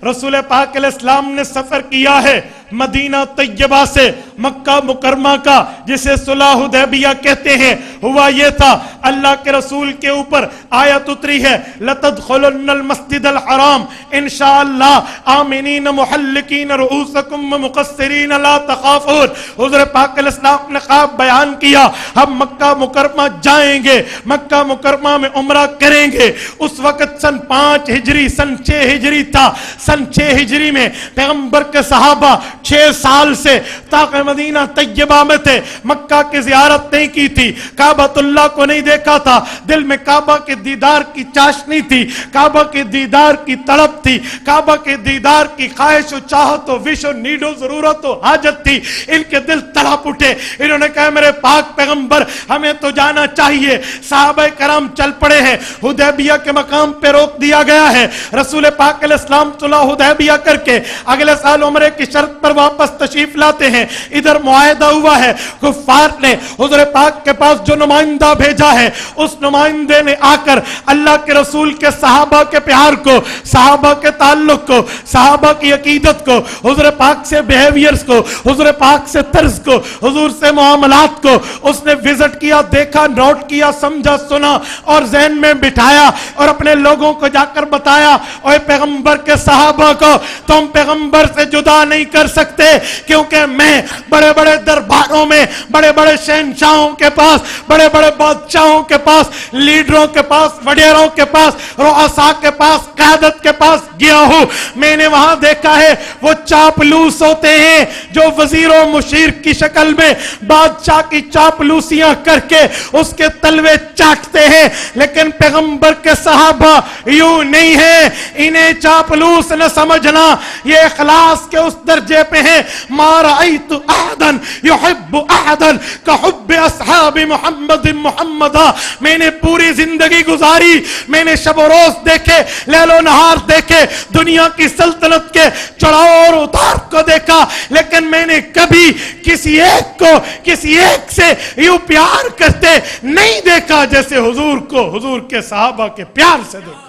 رسول پاک علیہ السلام نے سفر کیا ہے مدینہ طیبہ سے مکہ مکرمہ کا، جسے صلح حدیبیہ کہتے ہیں۔ ہوا یہ تھا، اللہ کے رسول کے اوپر آیت اتری ہے، لَتَدْخُلُنَّ الْمَسْجِدَ الْحَرَامَ انشاءاللہ آمنین محلقین رؤوسکم ومقصرین لا تخافون۔ حضور پاک علیہ السلام نے خواب بیان کیا، ہم مکہ مکرمہ جائیں گے، مکہ مکرمہ میں عمرہ کریں گے۔ اس وقت سن 5 ہجری، سن 6 ہجری تھا۔ سن 6 ہجری میں پیغمبر کے صحابہ 6 سال سے طاق مدینہ طیبہ میں تھے، مکہ کی زیارت نہیں کی تھی، کعبۃ اللہ کو نہیں دیکھا تھا، دل میں کعبہ کے دیدار کی چاشنی تھی، کعبہ کے دیدار کی طلب تھی، کعبہ کے دیدار کی خواہش و چاہت و وش و نیڈ و ضرورت و حاجت تھی۔ ان کے دل تڑپ اٹھے، انہوں نے کہا میرے پاک پیغمبر ہمیں تو جانا چاہیے۔ صحابہ کرام چل پڑے ہیں، حدیبیہ کے مقام پہ روک دیا گیا ہے۔ رسول پاک علیہ السلام صلح حدیبیہ کر کے اگلے سال عمرے کی شرط پر واپس تشریف لاتے ہیں۔ ادھر معاہدہ ہوا ہے، کفار نے حضور پاک کے پاس جو نمائندہ بھیجا ہے، اس نمائندے نے آ کر اللہ کے رسول کے صحابہ کے پیار کو، صحابہ کے تعلق کو، صحابہ کی عقیدت کو، حضور پاک سے بیہیویئرز کو، حضور پاک سے طرز کو، حضور سے معاملات کو اس نے وزٹ کیا، دیکھا، نوٹ کیا، سمجھا، سنا اور ذہن میں بٹھایا اور اپنے لوگوں کو جا کر بتایا، اوے پیغمبر کے صحابہ کو تم پیغمبر سے جدا نہیں کر سکتے، کیونکہ میں بڑے بڑے درباروں میں، بڑے بڑے شہنشاہوں کے پاس، بڑے بڑے بادشاہوں کے پاس، لیڈروں کے پاس، وڈیروں کے پاس، رؤساء کے پاس، قیادت کے پاس گیا ہوں۔ میں نے وہاں دیکھا ہے وہ چاپلوس ہوتے ہیں جو وزیر و مشیر کی شکل میں بادشاہ کی چاپلوسیاں کر کے اس کے تلوے چاٹتے ہیں، لیکن پیغمبر کے صحابہ یوں نہیں ہیں۔ انہیں چاپلوس نہ سمجھنا، یہ اخلاص کے اس درجے پہ ہیں، ما رأیت احدا یحب احدا کحب اصحاب محمد محمدا۔ میں نے پوری زندگی گزاری، میں نے شب و روز دیکھے، لیل و نہار دیکھے، دنیا کی سلطنت کے چڑھاؤ اور اتار کو دیکھا، لیکن میں نے کبھی کسی ایک کو کسی ایک سے یوں پیار کرتے نہیں دیکھا جیسے حضور کو حضور کے صحابہ کے پیار سے دیکھا۔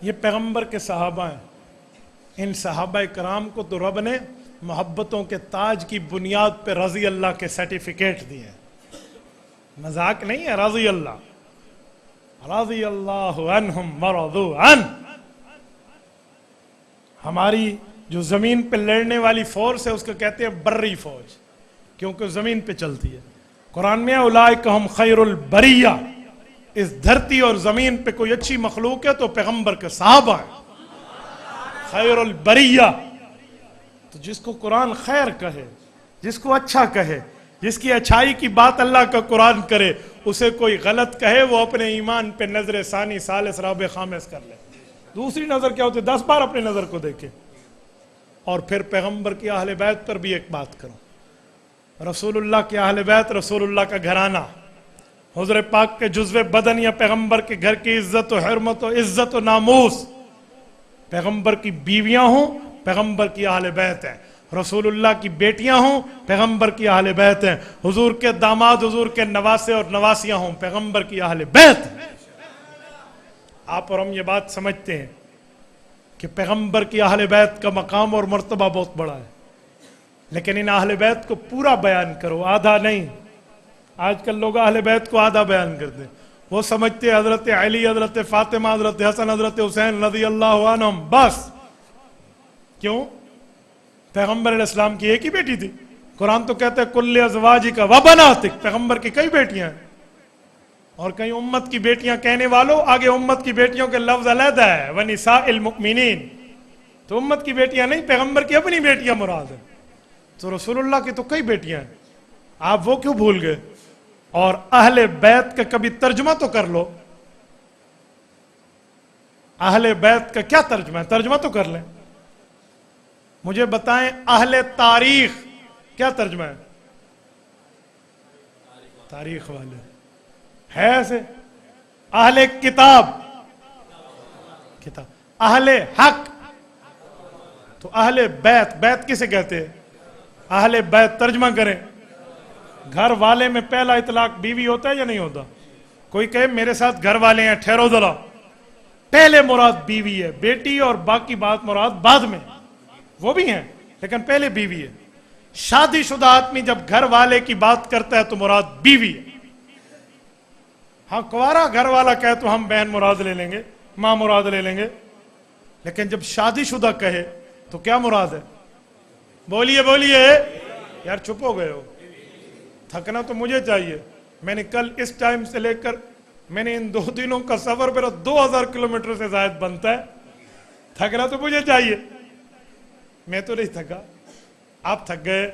یہ پیغمبر کے صحابہ ہیں، ان صحابہ کرام کو تو رب نے محبتوں کے تاج کی بنیاد پہ رضی اللہ کے سرٹیفکیٹ دیے ہیں، مذاق نہیں ہے، رضی اللہ عنہم ورضوا عنہ۔ ہماری جو زمین پہ لڑنے والی فورس ہے اس کو کہتے ہیں بری فوج، کیونکہ زمین پہ چلتی ہے۔ قرآن میں اولئک ہم خیر البریہ، اس دھرتی اور زمین پہ کوئی اچھی مخلوق ہے تو پیغمبر کے صحابہ ہیں، خیر البریہ۔ تو جس کو قرآن خیر کہے، جس کو اچھا کہے، جس کی اچھائی کی بات اللہ کا قرآن کرے، اسے کوئی غلط کہے وہ اپنے ایمان پہ نظر ثانی ثالث رابع خامس کر لے۔ دوسری نظر کیا ہوتی ہے؟ 10 بار اپنی نظر کو دیکھے۔ اور پھر پیغمبر کی اہل بیت پر بھی ایک بات کرو، رسول اللہ کی اہل بیت، رسول اللہ کا گھرانہ، حضور پاک کے جزو بدن یا پیغمبر کے گھر کی عزت و حرمت و عزت و ناموس، پیغمبر کی بیویاں ہوں، پیغمبر کی اہل بیت ہیں۔ رسول اللہ کی بیٹیاں ہوں پیغمبر کی اہل بیت ہیں، حضور کے داماد حضور کے نواسے اور نواسیاں ہوں پیغمبر کی اہل بیت ہیں۔ آپ اور ہم یہ بات سمجھتے ہیں کہ پیغمبر کی اہل بیت کا مقام اور مرتبہ بہت بڑا ہے، لیکن ان اہل بیت کو پورا بیان کرو، آدھا نہیں۔ آج کل لوگ اہل بیت کو آدھا بیان کرتے ہیں، وہ سمجھتے ہیں حضرت علی، حضرت فاطمہ، حضرت حسن، حضرت حسین رضی اللہ عنہم بس۔ کیوں؟ پیغمبر علیہ السلام کی ایک ہی بیٹی تھی، قرآن تو کہتے ہیں کل ازواجک و بناتک، پیغمبر کی کئی بیٹیاں ہیں، اور کئی امت کی بیٹیاں کہنے والوں آگے امت کی بیٹیوں کے لفظ علیحدہ ہے وَنِسَاءِ الْمُؤْمِنِينَ، تو امت کی بیٹیاں نہیں، پیغمبر کی اپنی بیٹیاں مراد ہیں۔ تو رسول اللہ کی تو کئی بیٹیاں ہیں، آپ وہ کیوں بھول گئے؟ اور اہل بیت کا کبھی ترجمہ تو کر لو، اہل بیت کا کیا ترجمہ ہے؟ ترجمہ تو کر لیں، مجھے بتائیں اہل تاریخ کیا ترجمہ ہے؟ تاریخ والے ہے ایسے؟ اہل کتاب کتاب، اہل حق، تو اہل بیت، بیت کسے کہتے ہیں؟ اہل بیت ترجمہ کریں۔ گھر والے میں پہلا اطلاق بیوی ہوتا ہے یا نہیں ہوتا؟ کوئی کہے میرے ساتھ گھر والے ہیں، ٹھہرو ذرا، پہلے مراد بیوی ہے، بیٹی اور باقی بات مراد بعد میں، وہ بھی ہیں لیکن پہلے بیوی ہے۔ شادی شدہ آدمی جب گھر والے کی بات کرتا ہے تو مراد بیوی ہے۔ ہاں کنوارا گھر والا کہے تو ہم بہن مراد لے لیں گے، ماں مراد لے لیں گے، لیکن جب شادی شدہ کہے تو کیا مراد ہے؟ بولیے بولیے یار، چپ ہو گئے ہو، تھکنا تو مجھے چاہیے۔ میں نے کل اس ٹائم سے لے کر میں نے ان 2 دنوں کا سفر میرا 2000 کلومیٹر سے زائد بنتا ہے، تھکنا تو مجھے چاہیے۔ میں تو نہیں تھکا، آپ تھک گئے۔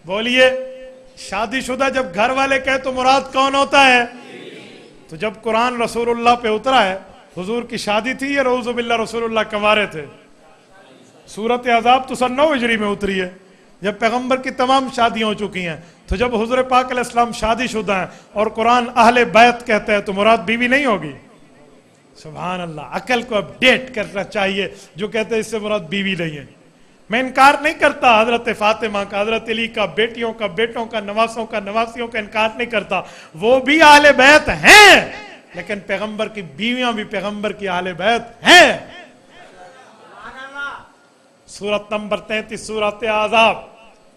بولیے شادی شدہ جب گھر والے کہے تو مراد کون ہوتا ہے؟ تو جب قرآن رسول اللہ پہ اترا ہے، حضور کی شادی تھی یا اعوذ باللہ رسول اللہ کنوارے تھے؟ سورت احزاب تو سن 9 ہجری میں اتری ہے، جب پیغمبر کی تمام شادیاں ہو چکی ہیں۔ تو جب حضور پاک علیہ السلام شادی شدہ ہیں اور قرآن اہل بیت کہتے ہیں تو مراد بیوی نہیں ہوگی؟ سبحان اللہ، عقل کو اپڈیٹ کرنا چاہیے، جو کہتے ہیں اس سے مراد بیوی نہیں ہے۔ میں انکار نہیں کرتا حضرت فاطمہ کا، حضرت علی کا، بیٹیوں کا، بیٹوں کا، نواسوں کا، نواسیوں کا انکار نہیں کرتا، وہ بھی اہل بیت ہیں، لیکن پیغمبر کی بیویاں بھی پیغمبر کی اہل بیت ہیں۔ سورت نمبر 33 سورت احزاب،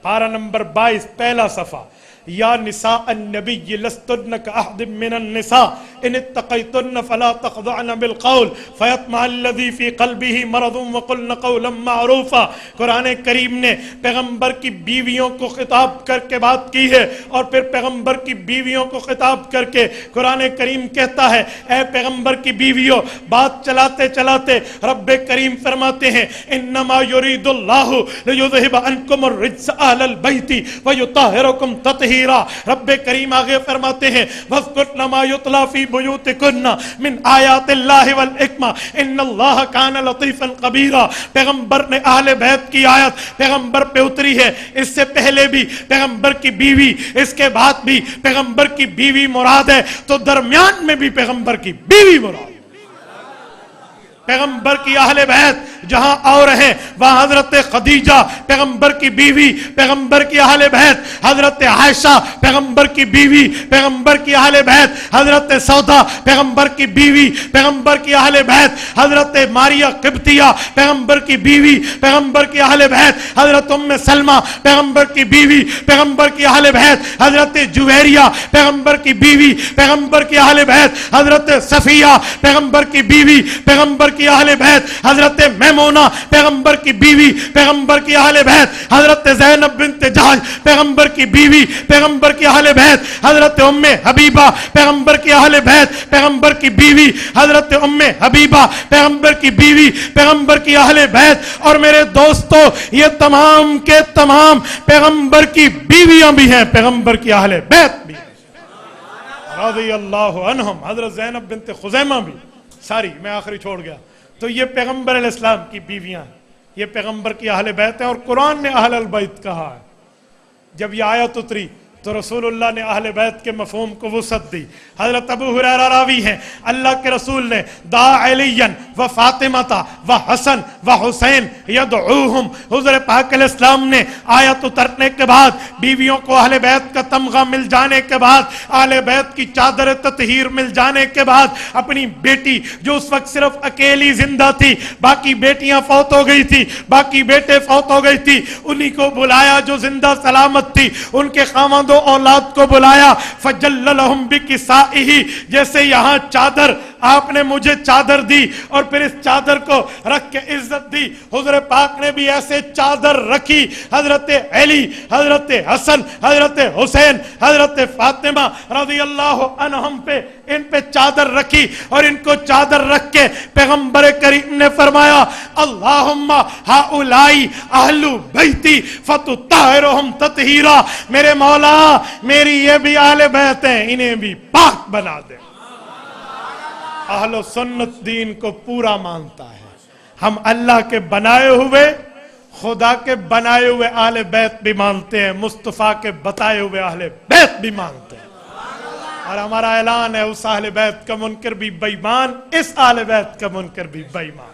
پارہ نمبر 22، پہلا صفحہ۔ یا نساء النبی لستن کاحد من النساء ان اتقیتن فلا تخضعن بالقول فیطمع الذی فی قلبہ مرض وقلن قولا معروفا۔ قرآن کریم نے پیغمبر کی بیویوں کو خطاب کر کے بات کی ہے، اور پھر پیغمبر کی بیویوں کو خطاب کر کے قرآن کریم کہتا ہے اے پیغمبر کی بیویوں، بات چلاتے چلاتے رب کریم فرماتے ہیں انما یرید اللہ لیذہب عنکم الرجس اہل البیت ویطہرکم تطہیرا۔ رب کریم آگے فرماتے ہیں وَاذْكُرْنَ مَا يُتْلَى فِي بُيُوتِكُنَّ مِنْ آیَاتِ اللَّهِ وَالْحِکْمَةِ إِنَّ اللَّهَ كَانَ لَطِیفًا خَبِیرًا۔ پیغمبر نے اہل بیت کی آیت پیغمبر پہ اتری ہے، اس سے پہلے بھی پیغمبر کی بیوی، اس کے بعد بھی پیغمبر کی بیوی مراد ہے، تو درمیان میں بھی پیغمبر کی بیوی مراد ہے۔ پیغمبر کی اہل بیت جہاں اور ہیں وہاں حضرت خدیجہ پیغمبر کی بیوی، پیغمبر کی اہل بیت حضرت عائشہ پیغمبر کی بیوی، پیغمبر کی اہل بیت حضرت سودا پیغمبر کی بیوی، پیغمبر کی اہل بیت حضرت ماریہ قبطیہ پیغمبر کی بیوی، پیغمبر کی اہل بیت حضرت ام سلمہ پیغمبر کی بیوی، پیغمبر کی اہل بیت حضرت جویریہ پیغمبر کی بیوی، پیغمبر کی اہل بیت حضرت صفیہ پیغمبر کی بیوی، پیغمبر کی اہل بیت حضرت میمونہ پیغمبر کی بیوی، پیغمبر کی اہل بیت حضرت زینب بنت جحش پیغمبر کی بیوی، پیغمبر کی اہل بیت حضرت ام حبیبہ پیغمبر کی اہل بیت، پیغمبر کی بیوی حضرت ام حبیبہ پیغمبر کی بیوی، پیغمبر کی اہل بیت۔ اور میرے دوستو یہ تمام کے تمام پیغمبر کی بیویاں بھی ہیں، پیغمبر کی اہل بیت بھی رضی اللہ عنہم، حضرت زینب بنت خزیمہ بھی، ساری میں آخری چھوڑ گیا۔ تو یہ پیغمبر علیہ السلام کی بیویاں ہیں، یہ پیغمبر کی اہل بیت ہیں، اور قرآن نے اہل البیت کہا ہے۔ جب یہ آیت اتری تو رسول اللہ نے اہل بیت کے مفہوم کو وسعت دی. حضرت ابو ہریرہ راوی ہیں اللہ کے رسول نے دعا علی و فاطمہ و حسن و حسین یدعوہم، حضور پاک علیہ السلام نے آیت اترنے کے بعد بیویوں کو اہل بیت کا تمغہ مل جانے کے بعد، اہل بیت کی چادر تطہیر مل جانے کے بعد، اپنی بیٹی جو اس وقت صرف اکیلی زندہ تھی، باقی بیٹیاں فوت ہو گئی تھی، باقی بیٹے فوت ہو گئی تھی، انہی کو بلایا جو زندہ سلامت تھی، ان کے خاوندوں اولاد کو بلایا. فجللہم بکسائہ، جیسے یہاں چادر آپ نے مجھے چادر دی اور پھر اس چادر کو رکھ کے عزت دی، حضور پاک نے بھی ایسے چادر رکھی. حضرت علی، حضرت حسن، حضرت حسین، حضرت فاطمہ رضی اللہ عنہم پہ، ان پہ چادر رکھی اور ان کو چادر رکھ کے پیغمبر کریم نے فرمایا اللہم ہؤلائی اہل بیتی فتطہرہم تطہیرا، میرے مولا میری یہ بھی اہل بیت ہیں، انہیں بھی پاک بنا دے. اہل سنت دین کو پورا مانتا ہے. ہم اللہ کے بنائے ہوئے، خدا کے بنائے ہوئے اہل بیت بھی مانتے ہیں، مصطفیٰ کے بتائے ہوئے اہل بیت بھی مانتے ہیں. اور ہمارا اعلان ہے اس اہل بیت کا منکر بھی بے ایمان، اس اہل بیت کا منکر بھی بے ایمان.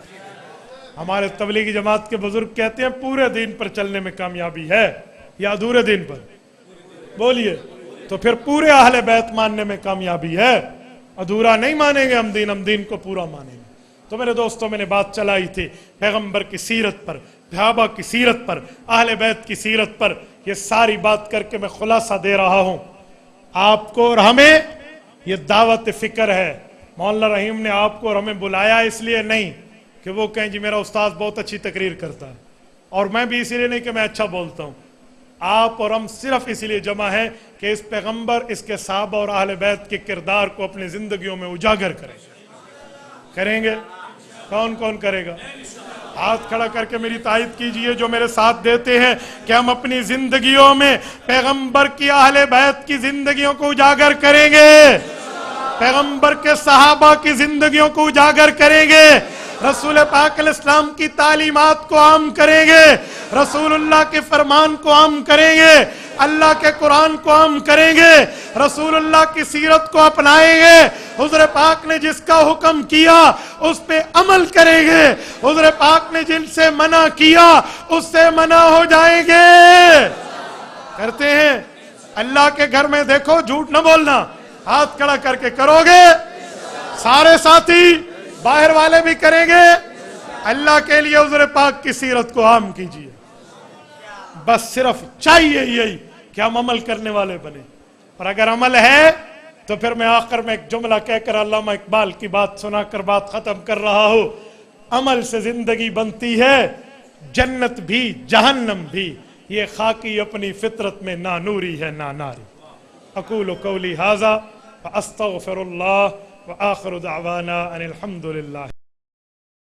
ہمارے تبلیغی جماعت کے بزرگ کہتے ہیں پورے دین پر چلنے میں کامیابی ہے یا ادھورے دین پر؟ بولیے. تو پھر پورے اہل بیت ماننے میں کامیابی ہے، ادھورا نہیں مانیں گے ہم دین کو پورا مانیں گے. تو میرے دوستوں میں نے بات چلائی تھی پیغمبر کی سیرت پر، صحابہ کی سیرت پر، اہل بیت کی سیرت پر. یہ ساری بات کر کے میں خلاصہ دے رہا ہوں آپ کو اور ہمیں. یہ دعوت فکر ہے. مولانا رحیم نے آپ کو اور ہمیں بلایا اس لیے نہیں کہ وہ کہیں جی میرا استاد بہت اچھی تقریر کرتا ہے، اور میں بھی اسی لیے نہیں کہ میں اچھا بولتا ہوں. آپ اور ہم صرف اسی لیے جمع ہیں کہ اس پیغمبر، اس کے صحابہ اور اہل بیت کے کردار کو اپنی زندگیوں میں اجاگر کریں گے. کون کون کرے گا؟ ہاتھ کھڑا کر کے میری تائید کیجئے جو میرے ساتھ دیتے ہیں کہ ہم اپنی زندگیوں میں پیغمبر کی اہل بیت کی زندگیوں کو اجاگر کریں گے، پیغمبر کے صحابہ کی زندگیوں کو اجاگر کریں گے، رسول پاک علیہ السلام کی تعلیمات کو عام کریں گے، رسول اللہ کے فرمان کو عام کریں گے، اللہ کے قرآن کو عام کریں گے، رسول اللہ کی سیرت کو اپنائیں گے، حضور پاک نے جس کا حکم کیا اس پہ عمل کریں گے، حضور پاک نے جن سے منع کیا اس سے منع ہو جائیں گے. کرتے ہیں. اللہ کے گھر میں دیکھو جھوٹ نہ بولنا، ہاتھ کھڑا کر کے کرو گے، سارے ساتھی باہر والے بھی کریں گے. اللہ کے لیے حضور پاک کی سیرت کو عام کیجئے. بس صرف چاہیے یہی کہ ہم عمل کرنے والے بنے. اور اگر عمل ہے تو پھر میں آخر میں ایک جملہ کہہ کر علامہ اقبال کی بات سنا کر بات ختم کر رہا ہوں. عمل سے زندگی بنتی ہے، جنت بھی جہنم بھی، یہ خاکی اپنی فطرت میں نہ نوری ہے نہ ناری. اقول قولی ھذا واستغفر اللہ وآخر دعوانا ان الحمد للہ.